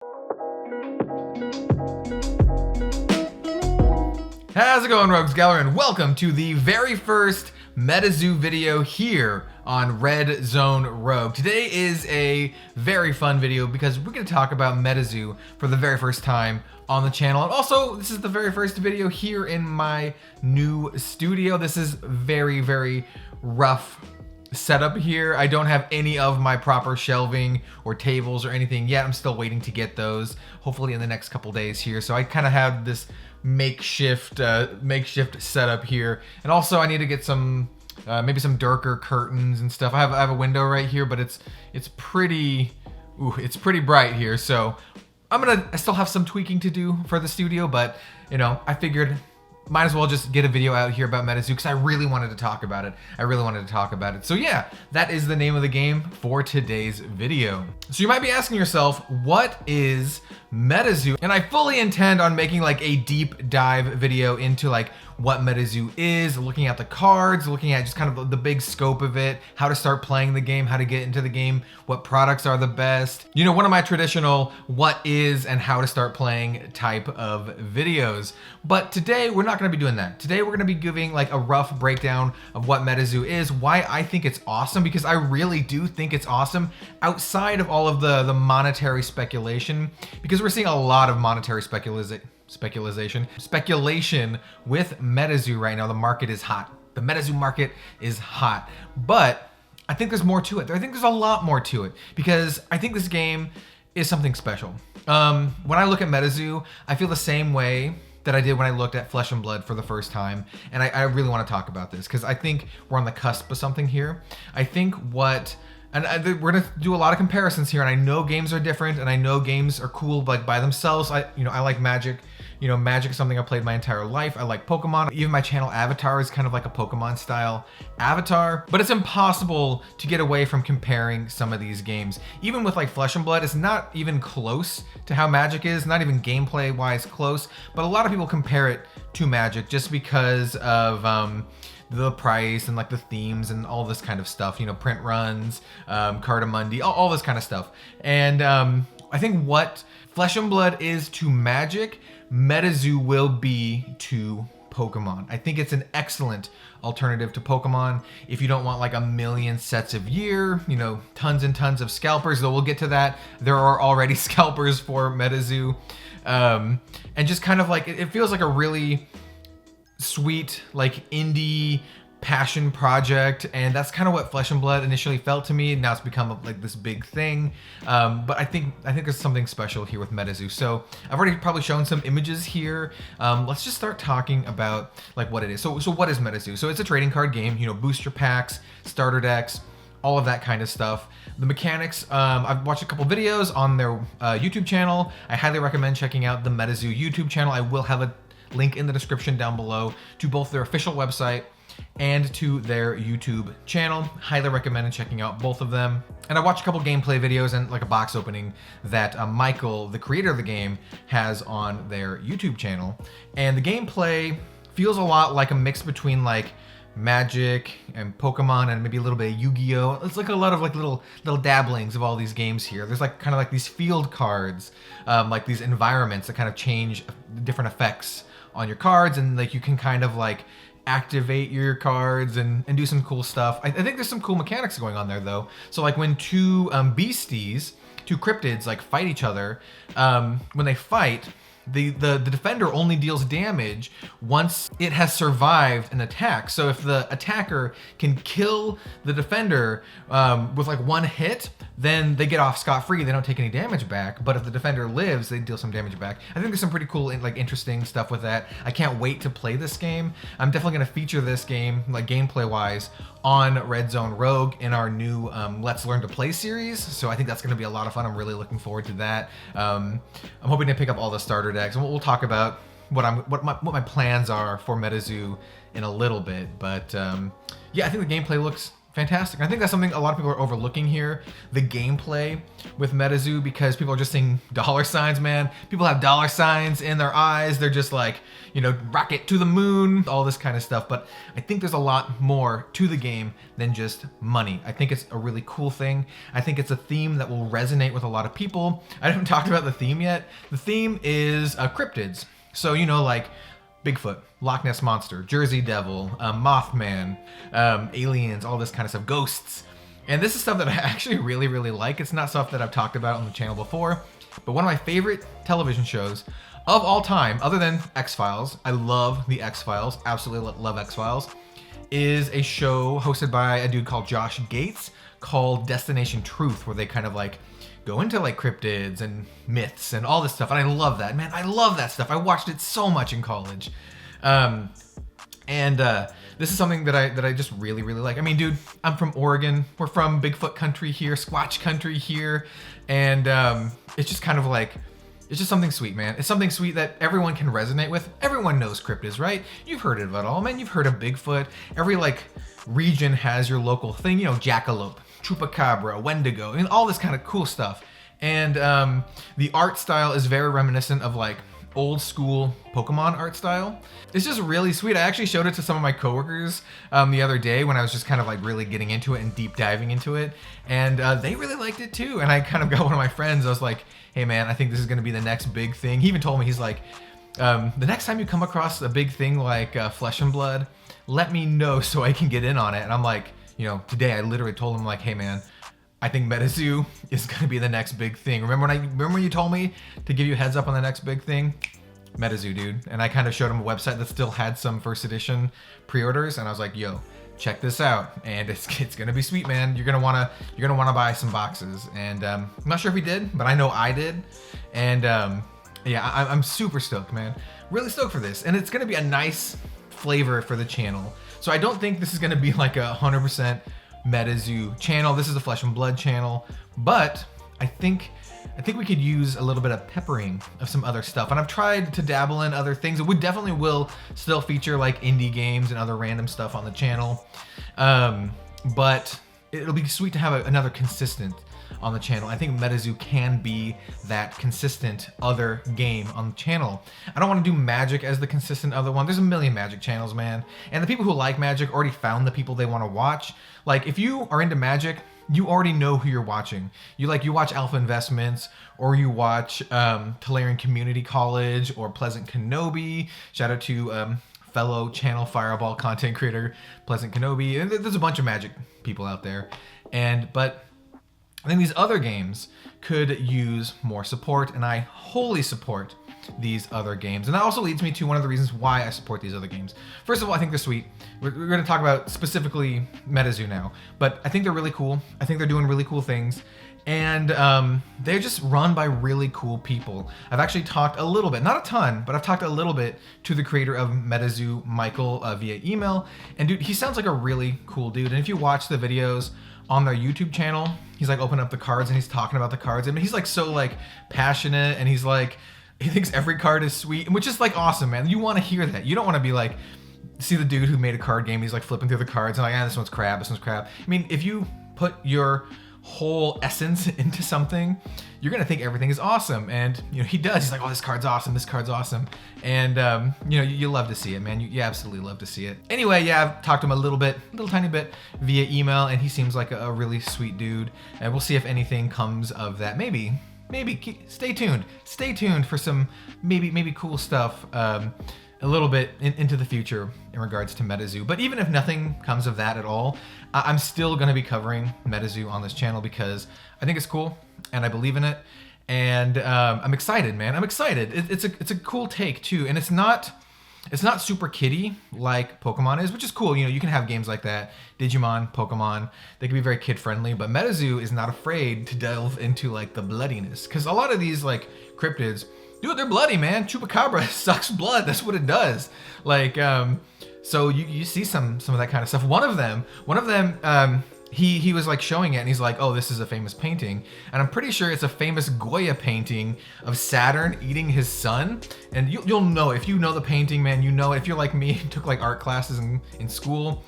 How's it going, Rogues Gallery, and welcome to the very first MetaZoo video here on Red Zone Rogue. Today is a very fun video because we're going to talk about MetaZoo for the very first time on the channel. And also, this is the very first video here in my new studio. This is very, very rough setup here. I don't have any of my proper shelving or tables or anything yet. I'm still waiting to get those, hopefully in the next couple days here. So I kind of have this makeshift setup here, and also I need to get some maybe some darker curtains and stuff. I have a window right here, but it's pretty bright here, so I still have some tweaking to do for the studio, but you know, I figured might as well just get a video out here about MetaZoo because I really wanted to talk about it. So yeah, that is the name of the game for today's video. So you might be asking yourself, what is MetaZoo? And I fully intend on making like a deep dive video into like what MetaZoo is, looking at the cards, looking at just kind of the big scope of it, how to start playing the game, how to get into the game, what products are the best. You know, one of my traditional what is and how to start playing type of videos. But today we're not going to be doing that. Today we're going to be giving like a rough breakdown of what MetaZoo is, why I think it's awesome, because I really do think it's awesome outside of all of the monetary speculation, because we're seeing a lot of monetary speculation with MetaZoo right now. The market is hot. The MetaZoo market is hot. But I think there's more to it. I think there's a lot more to it because I think this game is something special. When I look at MetaZoo, I feel the same way that I did when I looked at Flesh and Blood for the first time. And I really want to talk about this because I think we're on the cusp of something here. I think we're gonna do a lot of comparisons here, and I know games are different, and I know games are cool like by themselves. I like Magic. You know, Magic is something I played my entire life. I like Pokemon. Even my channel avatar is kind of like a Pokemon style avatar. But it's impossible to get away from comparing some of these games. Even with like Flesh and Blood, it's not even close to how Magic is, not even gameplay wise close. But a lot of people compare it to Magic just because of the price and like the themes and all this kind of stuff, you know, print runs, Cardamundi, all this kind of stuff. And I think what Flesh and Blood is to Magic, MetaZoo will be to Pokemon. I think it's an excellent alternative to Pokemon if you don't want like a million sets of year, you know, tons and tons of scalpers, though we'll get to that. There are already scalpers for MetaZoo. And just kind of like, it feels like a really sweet, like indie passion project, and that's kind of what Flesh and Blood initially felt to me. Now it's become like this big thing, but I think there's something special here with MetaZoo. So I've already probably shown some images here. Let's just start talking about like what it is. So what is MetaZoo? So it's a trading card game, you know, booster packs, starter decks, all of that kind of stuff. The mechanics, I've watched a couple videos on their YouTube channel. I highly recommend checking out the MetaZoo YouTube channel. I will have a link in the description down below to both their official website and to their YouTube channel. Highly recommend checking out both of them. And I watched a couple gameplay videos and like a box opening that Michael, the creator of the game, has on their YouTube channel. And the gameplay feels a lot like a mix between like Magic and Pokemon and maybe a little bit of Yu-Gi-Oh! It's like a lot of like little dabblings of all these games here. There's like kind of like these field cards, like these environments that kind of change different effects on your cards, and like you can kind of like activate your cards and do some cool stuff. I think there's some cool mechanics going on there though. So like when two Beasties, two cryptids like fight each other, when they fight, the defender only deals damage once it has survived an attack. So if the attacker can kill the defender with like one hit, then they get off scot-free. They don't take any damage back. But if the defender lives, they deal some damage back. I think there's some pretty cool, like interesting stuff with that. I can't wait to play this game. I'm definitely going to feature this game, like gameplay-wise, on Red Zone Rogue in our new Let's Learn to Play series. So I think that's going to be a lot of fun. I'm really looking forward to that. I'm hoping to pick up all the starter decks, and we'll talk about what my plans are for MetaZoo in a little bit. But yeah, I think the gameplay looks fantastic. I think that's something a lot of people are overlooking here, the gameplay with MetaZoo, because people are just seeing dollar signs, man. People have dollar signs in their eyes. They're just like, you know, rocket to the moon, all this kind of stuff. But I think there's a lot more to the game than just money. I think it's a really cool thing. I think it's a theme that will resonate with a lot of people. I haven't talked about the theme yet. The theme is cryptids. So, you know, like Bigfoot, Loch Ness Monster, Jersey Devil, Mothman, aliens, all this kind of stuff, ghosts. And this is stuff that I actually really, really like. It's not stuff that I've talked about on the channel before, but one of my favorite television shows of all time, other than X-Files, I love the X-Files, absolutely love X-Files, is a show hosted by a dude called Josh Gates called Destination Truth, where they kind of like go into like cryptids and myths and all this stuff. And I love that, man. I love that stuff. I watched it so much in college. This is something that I just really, really like. I mean, dude, I'm from Oregon. We're from Bigfoot country here, Squatch country here. And it's just kind of like, it's just something sweet, man. It's something sweet that everyone can resonate with. Everyone knows cryptids, right? You've heard of it all, man. You've heard of Bigfoot. Every like region has your local thing, you know, jackalope, chupacabra, wendigo, and all this kind of cool stuff. And the art style is very reminiscent of like old school Pokemon art style. It's just really sweet. I actually showed it to some of my coworkers the other day when I was just kind of like really getting into it and deep diving into it. And they really liked it too. And I kind of got one of my friends, I was like, hey man, I think this is gonna be the next big thing. He even told me, he's like, the next time you come across a big thing like Flesh and Blood, let me know so I can get in on it. And I'm like, you know, today I literally told him like, hey man, I think MetaZoo is gonna be the next big thing. Remember when you told me to give you a heads up on the next big thing? MetaZoo, dude. And I kind of showed him a website that still had some first edition pre-orders, and I was like, yo, check this out. And it's gonna be sweet, man. You're gonna wanna buy some boxes. And I'm not sure if he did, but I know I did. And yeah, I'm super stoked, man. Really stoked for this. And it's gonna be a nice flavor for the channel. So I don't think this is gonna be like a 100% MetaZoo channel. This is a Flesh and Blood channel, but I think we could use a little bit of peppering of some other stuff. And I've tried to dabble in other things. We definitely will still feature like indie games and other random stuff on the channel. But it'll be sweet to have another consistent on the channel. I think MetaZoo can be that consistent other game on the channel. I don't want to do Magic as the consistent other one. There's a million Magic channels, man. And the people who like Magic already found the people they want to watch. Like if you are into Magic, you already know who you're watching. You watch Alpha Investments, or you watch Tolarian Community College, or Pleasant Kenobi. Shout out to fellow channel Fireball content creator Pleasant Kenobi. And there's a bunch of Magic people out there. But I think these other games could use more support, and I wholly support these other games. And that also leads me to one of the reasons why I support these other games. First of all, I think they're sweet. We're going to talk about specifically MetaZoo now, but I think they're really cool. I think they're doing really cool things, and they're just run by really cool people. I've actually talked a little bit, not a ton, but I've talked a little bit to the creator of MetaZoo, Michael, via email, and dude, he sounds like a really cool dude. And if you watch the videos on their YouTube channel, he's like opening up the cards and he's talking about the cards. I mean, he's like so like passionate, and he's like, he thinks every card is sweet, which is like awesome, man. You want to hear that. You don't want to be like, see the dude who made a card game, he's like flipping through the cards and like, this one's crap, this one's crap. I mean, if you put your whole essence into something, you're gonna think everything is awesome. And you know, he does. He's like, oh, this card's awesome, this card's awesome. And you know, you love to see it, man. You absolutely love to see it. Anyway, yeah, I've talked to him a little tiny bit via email, and he seems like a really sweet dude. And we'll see if anything comes of that. Maybe stay tuned for some maybe cool stuff a little bit into the future in regards to MetaZoo. But even if nothing comes of that at all, I'm still going to be covering MetaZoo on this channel because I think it's cool and I believe in it. And I'm excited, man. I'm excited. It's a cool take too, and it's not super kiddie like Pokemon is, which is cool. You know, you can have games like that. Digimon, Pokemon, they can be very kid friendly, but MetaZoo is not afraid to delve into like the bloodiness, because a lot of these like cryptids, dude, they're bloody, man. Chupacabra sucks blood. That's what it does. Like, so you see some of that kind of stuff. One of them, he was like showing it, and he's like, oh, this is a famous painting, and I'm pretty sure it's a famous Goya painting of Saturn eating his son. And you'll know, if you know the painting, man, you know it. If you're like me, took like art classes in school,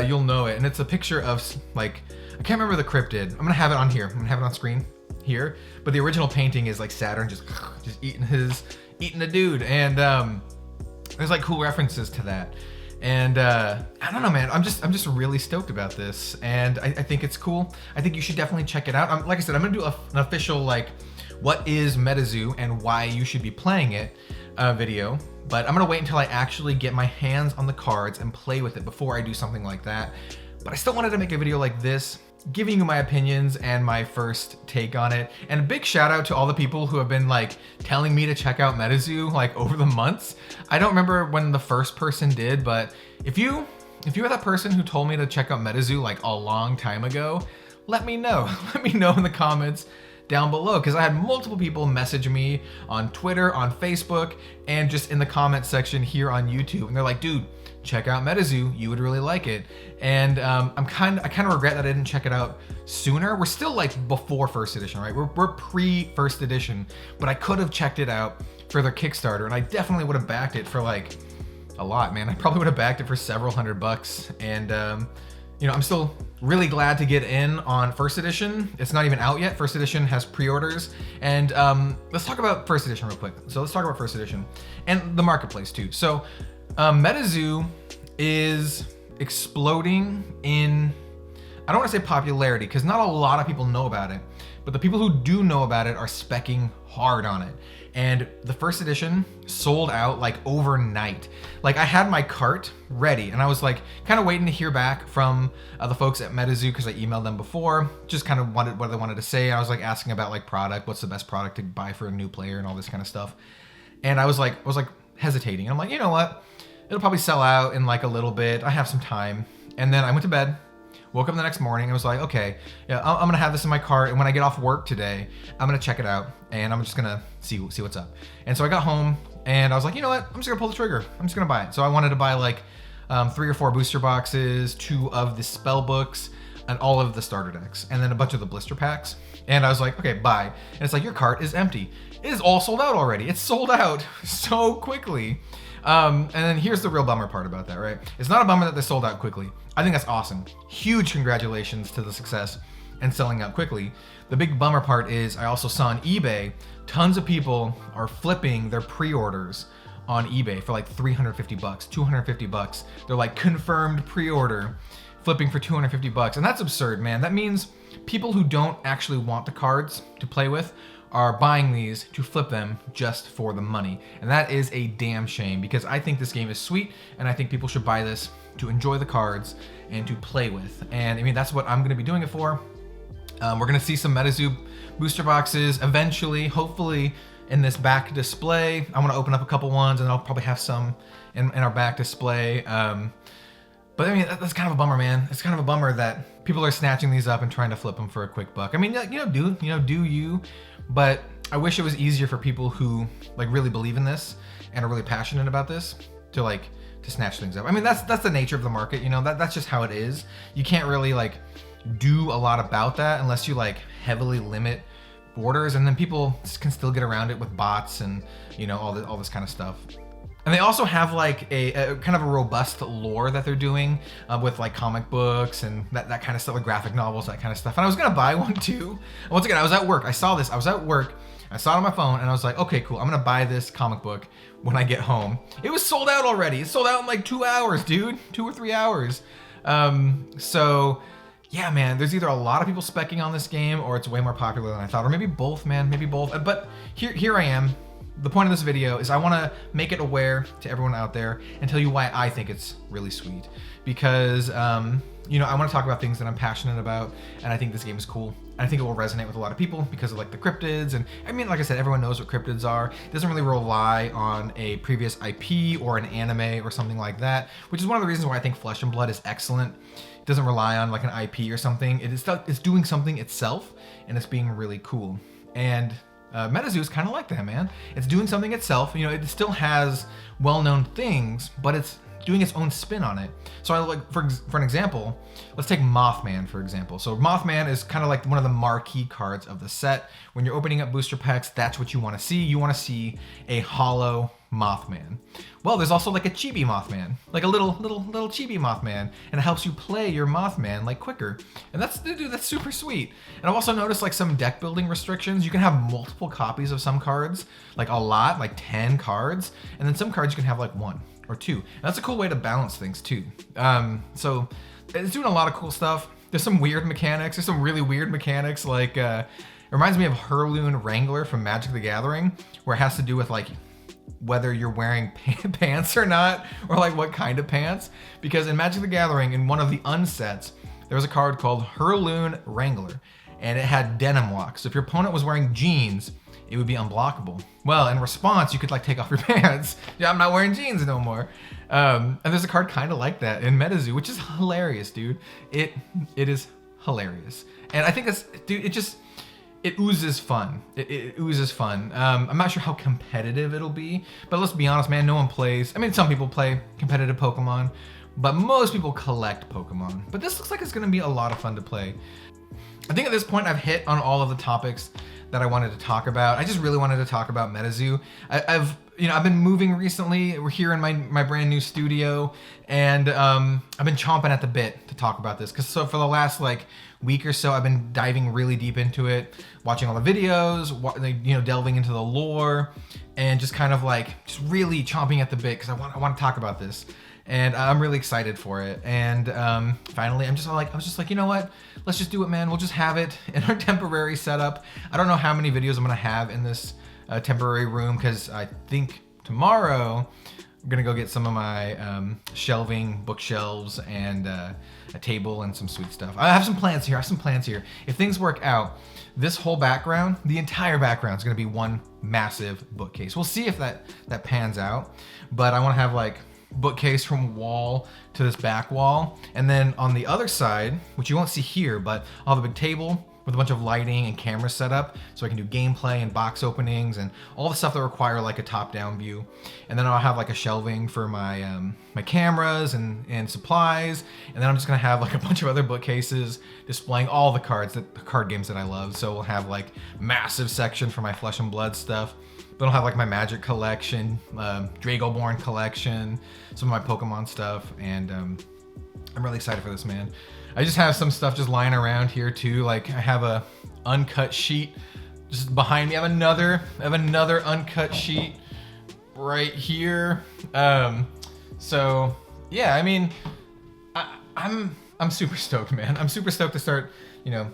you'll know it. And it's a picture of, like, I can't remember the cryptid. I'm gonna have it on here. I'm gonna have it on screen here. But the original painting is like Saturn just eating the dude. And there's like cool references to that. And I don't know, man. I'm just really stoked about this, and I think it's cool. I think you should definitely check it out. Like I said, I'm gonna do an official, like, what is MetaZoo and why you should be playing it video. But I'm gonna wait until I actually get my hands on the cards and play with it before I do something like that. But I still wanted to make a video like this, giving you my opinions and my first take on it. And a big shout out to all the people who have been like telling me to check out MetaZoo like over the months. I don't remember when the first person did, but if you are that person who told me to check out MetaZoo like a long time ago, let me know. Let me know in the comments down below, because I had multiple people message me on Twitter, on Facebook, and just in the comment section here on YouTube. And they're like, dude, check out MetaZoo, you would really like it. And I kind of regret that I didn't check it out sooner. We're still like before first edition, right? We're pre first edition, but I could have checked it out for their Kickstarter, and I definitely would have backed it for like a lot, man. I probably would have backed it for several $100. And you know, I'm still really glad to get in on first edition. It's not even out yet. First edition has pre-orders. And let's talk about first edition real quick. So let's talk about first edition and the marketplace too. So MetaZoo is exploding in, I don't want to say popularity, because not a lot of people know about it, but the people who do know about it are speccing hard on it. And the first edition sold out like overnight. Like, I had my cart ready, and I was like kind of waiting to hear back from the folks at MetaZoo, because I emailed them before, just kind of wanted what they wanted to say. I was like asking about like product, what's the best product to buy for a new player and all this kind of stuff. And I was like hesitating. I'm like, you know what? It'll probably sell out in like a little bit. I have some time. And then I went to bed, woke up the next morning. I was like, okay, yeah, I'm gonna have this in my cart, and when I get off work today, I'm gonna check it out, and I'm just gonna see what's up. And so I got home, and I was like, you know what? I'm just gonna pull the trigger. I'm just gonna buy it. So I wanted to buy like 3 or 4 booster boxes, 2 of the spell books, and all of the starter decks, and then a bunch of the blister packs. And I was like, okay, buy. And it's like, your cart is empty. It is all sold out already. It's sold out so quickly. And then here's the real bummer part about that, right? It's not a bummer that they sold out quickly. I think that's awesome. Huge congratulations to the success and selling out quickly. The big bummer part is I also saw on eBay, tons of people are flipping their pre-orders on eBay for like $350, $250. They're like, confirmed pre-order, flipping for $250. And that's absurd, man. That means people who don't actually want the cards to play with are buying these to flip them just for the money. And that is a damn shame, because I think this game is sweet, and I think people should buy this to enjoy the cards and to play with. And I mean, that's what I'm gonna be doing it for. We're gonna see some MetaZoo booster boxes eventually, hopefully in this back display. I wanna open up a couple ones, and I'll probably have some in our back display. But I mean, that's kind of a bummer, man. It's kind of a bummer that people are snatching these up and trying to flip them for a quick buck. I mean, do you? But I wish it was easier for people who like really believe in this and are really passionate about this to snatch things up. I mean, that's the nature of the market, you know. That's just how it is. You can't really like do a lot about that unless you like heavily limit orders, and then people can still get around it with bots and, you know, all this kind of stuff. And they also have like a kind of a robust lore that they're doing with like comic books and that kind of stuff, like graphic novels, that kind of stuff. And I was gonna buy one too. Once again, I was at work. I saw this. I was at work. I saw it on my phone, and I was like, okay, cool. I'm gonna buy this comic book when I get home. It was sold out already. It sold out in like 2 hours, dude. 2 or 3 hours. So yeah, man, there's either a lot of people speccing on this game, or it's way more popular than I thought, or maybe both, man. Maybe both. But here I am. The point of this video is I want to make it aware to everyone out there and tell you why I think it's really sweet. Because, you know, I want to talk about things that I'm passionate about, and I think this game is cool. And I think it will resonate with a lot of people because of like the cryptids. And I mean, like I said, everyone knows what cryptids are. It doesn't really rely on a previous IP or an anime or something like that, which is one of the reasons why I think Flesh and Blood is excellent. It doesn't rely on like an IP or something. It's doing something itself, and it's being really cool. And MetaZoo is kind of like that, man. It's doing something itself. You know, it still has well-known things, but it's doing its own spin on it. So I like, for an example, let's take Mothman, for example. So Mothman is kind of like one of the marquee cards of the set. When you're opening up booster packs, that's what you want to see. You want to see a hollow Mothman. Well, there's also like a chibi Mothman, like a little chibi Mothman, and it helps you play your Mothman like quicker. And that's super sweet. And I've also noticed like some deck building restrictions. You can have multiple copies of some cards, like a lot, like 10 cards, and then some cards you can have like 1 or 2. And that's a cool way to balance things too. So it's doing a lot of cool stuff. There's some weird mechanics. There's some really weird mechanics, like it reminds me of Heirloom Wrangler from Magic the Gathering, where it has to do with like whether you're wearing pants or not, or like what kind of pants. Because in Magic the Gathering, in one of the unsets, there was a card called Heirloom Wrangler, and it had denim walk. So if your opponent was wearing jeans, it would be unblockable. Well, in response, you could like take off your pants. Yeah, I'm not wearing jeans no more. And there's a card kind of like that in MetaZoo, which is hilarious, dude. It is hilarious. And I think it oozes fun. It oozes fun. I'm not sure how competitive it'll be, but let's be honest, man, no one plays. I mean, some people play competitive Pokemon, but most people collect Pokemon. But this looks like it's gonna be a lot of fun to play. I think at this point I've hit on all of the topics that I wanted to talk about. I just really wanted to talk about MetaZoo. I've been moving recently. We're here in my brand new studio, and I've been chomping at the bit to talk about this. So for the last like week or so, I've been diving really deep into it, watching all the videos, delving into the lore, and just kind of like just really chomping at the bit because I want to talk about this. And I'm really excited for it. And finally, I was just like, you know what? Let's just do it, man. We'll just have it in our temporary setup. I don't know how many videos I'm gonna have in this temporary room, because I think tomorrow I'm gonna go get some of my shelving, bookshelves, and a table and some sweet stuff. I have some plans here. If things work out, this whole background, the entire background, is gonna be one massive bookcase. We'll see if that pans out, but I wanna have like bookcase from wall to this back wall, and then on the other side, which you won't see here, but I'll have a big table with a bunch of lighting and cameras set up so I can do gameplay and box openings and all the stuff that require like a top-down view. And then I'll have like a shelving for my my cameras and supplies, and then I'm just gonna have like a bunch of other bookcases displaying all the card games that I love. So we'll have like massive section for my Flesh and Blood stuff. Then I'll have like my Magic collection, Dragoborn collection, some of my Pokemon stuff, and I'm really excited for this, man. I just have some stuff just lying around here too. Like I have a uncut sheet just behind me. I have another uncut sheet right here. So yeah, I mean, I'm super stoked, man. I'm super stoked to start,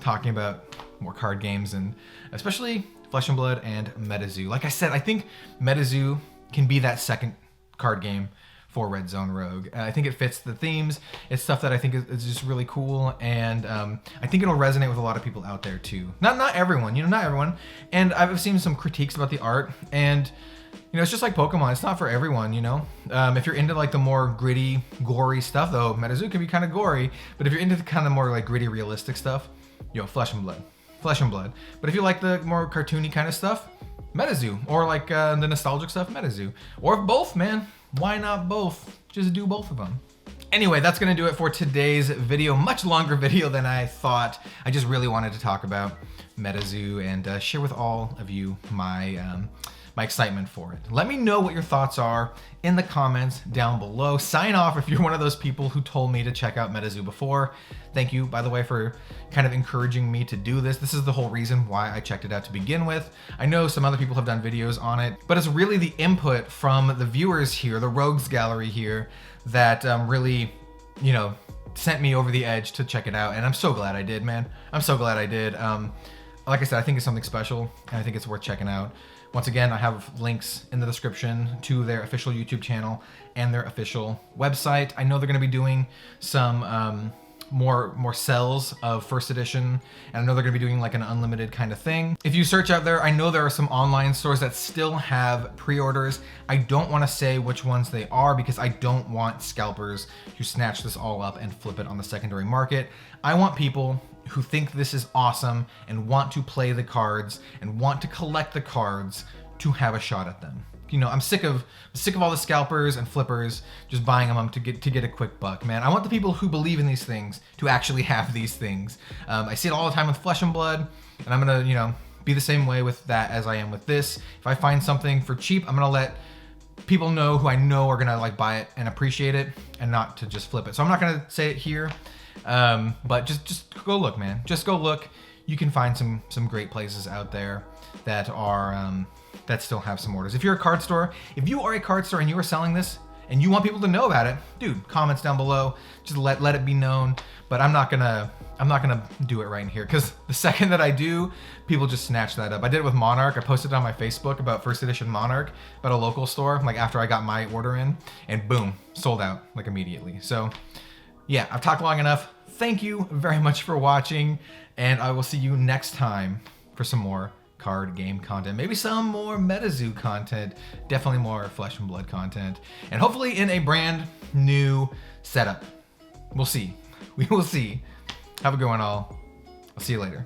talking about more card games, and especially Flesh and Blood and MetaZoo. Like I said, I think MetaZoo can be that second card game for Red Zone Rogue. I think it fits the themes. It's stuff that I think is just really cool, and I think it'll resonate with a lot of people out there too. Not everyone, not everyone. And I've seen some critiques about the art, and it's just like Pokemon. It's not for everyone, If you're into like the more gritty, gory stuff, though, MetaZoo can be kind of gory. But if you're into the kind of more like gritty, realistic stuff, Flesh and Blood. But if you like the more cartoony kind of stuff, MetaZoo. Or like the nostalgic stuff, MetaZoo. Or both, man. Why not both? Just do both of them. Anyway, that's gonna do it for today's video. Much longer video than I thought. I just really wanted to talk about MetaZoo and share with all of you my excitement for it. Let me know what your thoughts are in the comments down below. Sign off if you're one of those people who told me to check out MetaZoo before. Thank you, by the way, for kind of encouraging me to do this. This is the whole reason why I checked it out to begin with. I know some other people have done videos on it, but it's really the input from the viewers here, the Rogues Gallery here, that really, sent me over the edge to check it out. And I'm so glad I did, man. I'm so glad I did. Like I said, I think it's something special, and I think it's worth checking out. Once again, I have links in the description to their official YouTube channel and their official website. I know they're going to be doing some more cells of first edition, and I know they're going to be doing like an unlimited kind of thing. If you search out there, I know there are some online stores that still have pre-orders. I don't want to say which ones they are because I don't want scalpers to snatch this all up and flip it on the secondary market. I want people who think this is awesome and want to play the cards and want to collect the cards to have a shot at them. You know, I'm sick of all the scalpers and flippers just buying them to get a quick buck, man. I want the people who believe in these things to actually have these things. I see it all the time with Flesh and Blood, and I'm gonna, you know, be the same way with that as I am with this. If I find something for cheap, I'm gonna let people know who I know are gonna like buy it and appreciate it, and not to just flip it. So I'm not gonna say it here, but just go look, man. Just go look. You can find some great places out there that are that still have some orders. If you're a card store, if you are a card store and you are selling this and you want people to know about it, dude, comments down below. Just let it be known. But I'm not gonna do it right in here, because the second that I do, people just snatch that up. I did it with Monarch. I posted it on my Facebook about first edition Monarch, about a local store, like after I got my order in, and boom, sold out like immediately. So yeah, I've talked long enough. Thank you very much for watching, and I will see you next time for some more card game content, maybe some more MetaZoo content, definitely more Flesh and Blood content, and hopefully in a brand new setup. We'll see. We will see. Have a good one, all. I'll see you later.